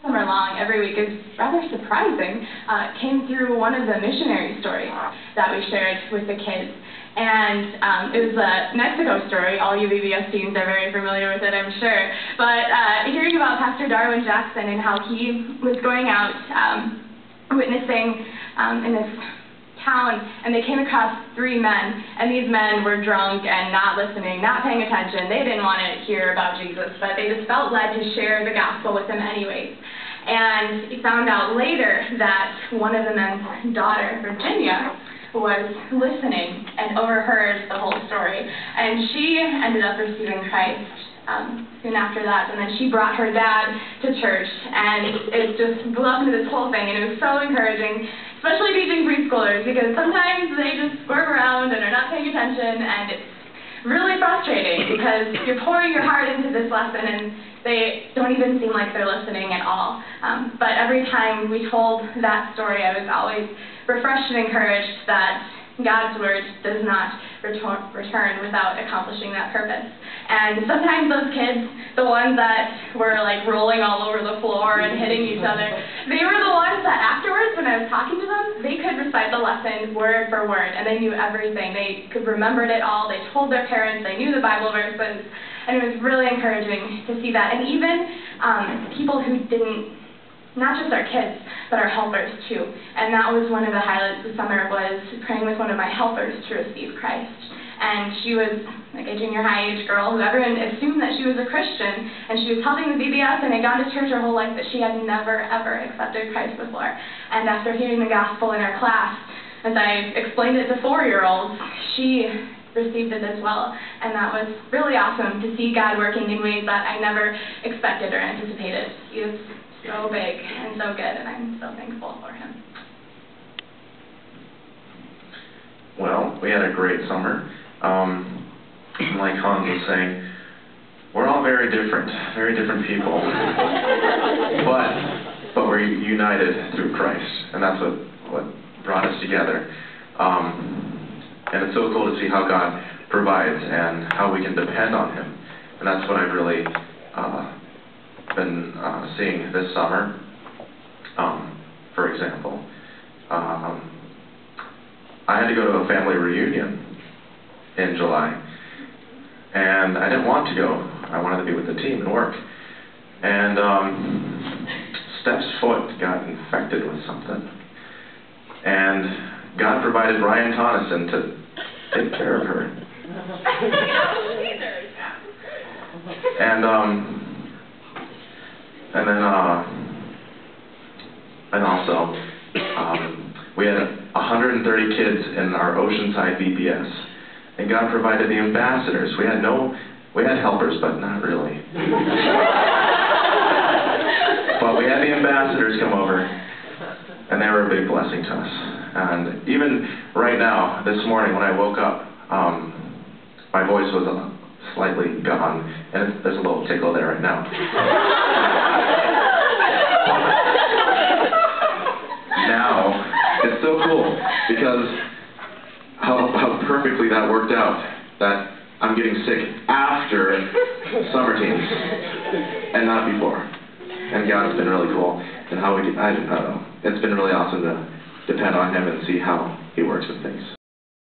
summer long, every week, is rather surprising. Came through one of the missionary stories that we shared with the kids. And it was a Mexico story. All you VBS teens are very familiar with it, I'm sure. But hearing about Pastor Darwin Jackson and how he was going out witnessing in this town, and they came across 3 men, and these men were drunk and not listening, not paying attention. They didn't want to hear about Jesus, but they just felt led to share the gospel with them anyways. And he found out later that one of the men's daughter, Virginia, was listening and overheard the whole story, and she ended up receiving Christ soon after that. And then she brought her dad to church, and it just blew up into this whole thing, and it was so encouraging, especially teaching preschoolers, because sometimes they just squirm around and are not paying attention, and it's really frustrating because you're pouring your heart into this lesson and they don't even seem like they're listening at all. But every time we told that story, I was always refreshed and encouraged that God's word does not return without accomplishing that purpose. And sometimes those kids, the ones that were like rolling all over the floor and hitting each other, they were the ones that afterwards, when I was talking to them, they could recite the lesson word for word, and they knew everything. They could remember it all. They told their parents. They knew the Bible verses, and it was really encouraging to see that. And even people who didn't, not just our kids, but our helpers too. And that was one of the highlights this summer, was praying with one of my helpers to receive Christ. And she was like a junior high age girl who everyone assumed that she was a Christian, and she was helping the VBS and had gone to church her whole life, but she had never ever accepted Christ before. And after hearing the gospel in her class, as I explained it to 4-year-olds, she received it as well. And that was really awesome to see God working in ways that I never expected or anticipated. He is so big and so good, and I'm so thankful for him. Well, we had a great summer. Like Hans was saying, we're all very different people. but we're united through Christ, and that's what brought us together. And it's so cool to see how God provides and how we can depend on him. And that's what I've really been seeing this summer. For example, I had to go to a family reunion in July, and I didn't want to go. I wanted to be with the team and work. And Steph's foot got infected with something, and God provided Ryan Tonneson to take care of her. And also, we had 130 kids in our Oceanside VBS, and God provided the ambassadors. We had helpers, but not really. But we had the ambassadors come over, and they were a big blessing to us. And even right now, this morning when I woke up, my voice was slightly gone, and there's a little tickle there right now. Now, it's so cool, because how perfectly that worked out, that I'm getting sick after summer teams, and not before. And God's been really cool, and I don't know, it's been really awesome to depend on him and see how he works with things.